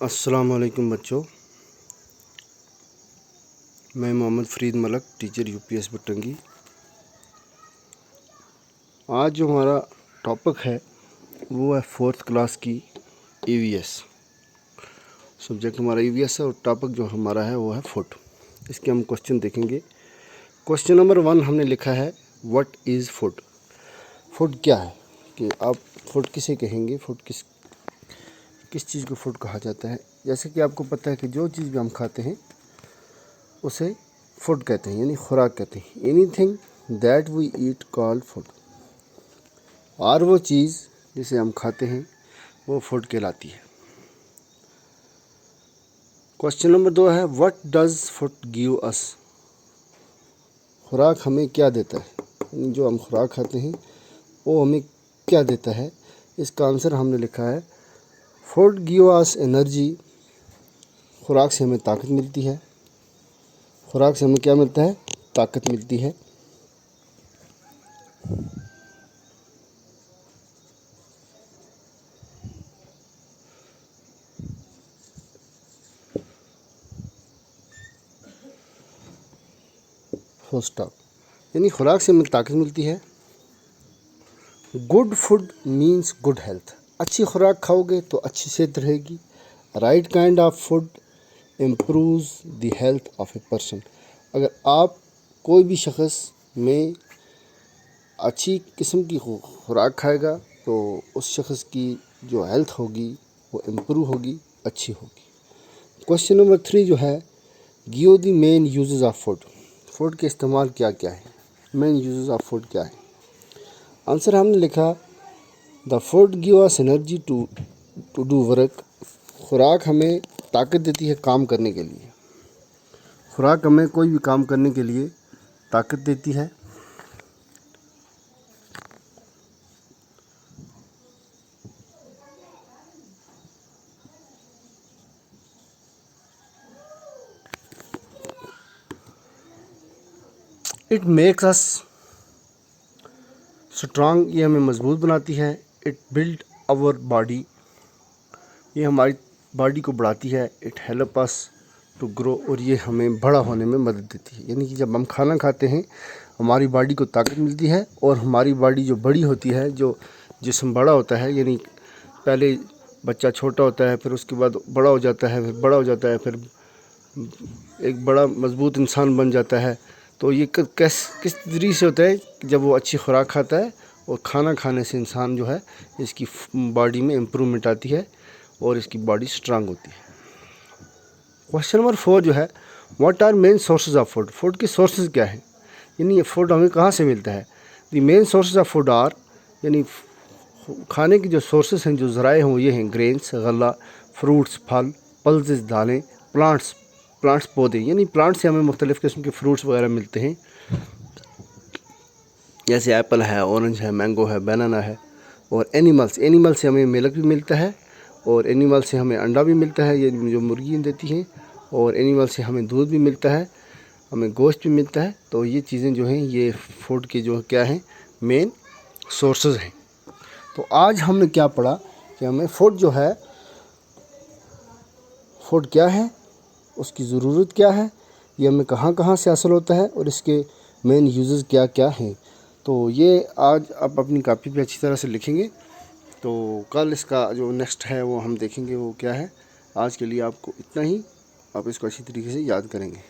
अस्सलाम वालेकुम बच्चों, मैं मोहम्मद फरीद मलक, टीचर यूपीएस बटंगी। आज जो हमारा टॉपिक है वो है 4th क्लास की ईवीएस। सब्जेक्ट हमारा ईवीएस है और टॉपिक जो हमारा है वो है फुट। इसके हम क्वेश्चन देखेंगे। क्वेश्चन नंबर 1 हमने लिखा है व्हाट इज़ फुट। फुट क्या है, कि आप फुट किसे कहेंगे, फुट किस चीज़ को फुट कहा जाता है। जैसे कि आपको पता है कि जो चीज़ भी हम खाते हैं उसे फूड कहते हैं, यानी खुराक कहते हैं। Anything that we eat called food. और वो चीज़ जिसे हम खाते हैं वो फूड कहलाती है। क्वेश्चन नंबर 2 है व्हाट डज फूड गिव अस। खुराक हमें क्या देता है, यानी जो हम खुराक खाते हैं वो हमें क्या देता है। इसका आंसर हमने लिखा है फूड गिव अस एनर्जी। खुराक से हमें ताकत मिलती है। खुराक से हमें क्या मिलता है, ताकत मिलती है। Full stop. यानी खुराक से हमें ताकत मिलती है। Good food means good health. अच्छी खुराक खाओगे तो अच्छी सेहत रहेगी। Right kind of food improves the health of a person. अगर आप कोई भी शख्स में अच्छी किस्म की खुराक खाएगा तो उस शख्स की जो हेल्थ होगी वो इम्प्रूव होगी, अच्छी होगी। क्वेश्चन नंबर 3 जो है give the main uses of food. Food के इस्तेमाल क्या क्या है, मेन यूजेस ऑफ फूड क्या है। आंसर हमने लिखा the food give us energy to do work. खुराक हमें ताकत देती है काम करने के लिए। खुराक हमें कोई भी काम करने के लिए ताकत देती है। इट मेक्स अस स्ट्रांग, ये हमें मजबूत बनाती है। इट बिल्ड आवर बॉडी, ये हमारी बॉडी को बढ़ाती है। It help us to grow, और ये हमें बड़ा होने में मदद देती है। यानी कि जब हम खाना खाते हैं हमारी बॉडी को ताकत मिलती है, और हमारी बॉडी जो बड़ी होती है, जो जिस्म बड़ा होता है, यानी पहले बच्चा छोटा होता है, फिर उसके बाद बड़ा हो जाता है, फिर बड़ा हो जाता है, फिर एक बड़ा मजबूत इंसान बन जाता है। तो ये किस तरीके से होता है कि जब वो अच्छी खुराक खाता है, और खाना खाने से इंसान जो है इसकी बॉडी में इम्प्रूवमेंट आती है और इसकी बॉडी स्ट्रांग होती है। क्वेश्चन नंबर 4 जो है what are main sources of food. Food के सोर्सेज क्या है, यानी ये फूड हमें कहाँ से मिलता है। The main sources of food are, यानी खाने के जो सोर्सेज हैं, जो ज़राए हैं वो ये हैं ग्रेन्स गल्ला, फ्रूट्स फल, पल्सेस दालें, प्लांट्स पौधे। यानी प्लांट से हमें मुख्तलिफ़ किस्म के फ्रूट्स वगैरह मिलते हैं, जैसे एप्पल है, ऑरेंज है, मैंगो है, बनाना है। और एनिमल से हमें मिल्क भी मिलता है, और एनिमल से हमें अंडा भी मिलता है, ये जो मुर्गी देती हैं। और एनिमल से हमें दूध भी मिलता है, हमें गोश्त भी मिलता है। तो ये चीज़ें जो हैं ये फूड के जो क्या हैं, मेन सोर्सेज हैं। तो आज हमने क्या पढ़ा कि हमें फूड जो है, फूड क्या है, उसकी ज़रूरत क्या है, ये हमें कहाँ कहाँ से हासिल होता है, और इसके मेन यूजेस क्या क्या हैं। तो ये आज आप अपनी कॉपी पे अच्छी तरह से लिखेंगे। तो कल इसका जो नेक्स्ट है वो हम देखेंगे वो क्या है। आज के लिए आपको इतना ही, आप इसको अच्छी तरीके से याद करेंगे।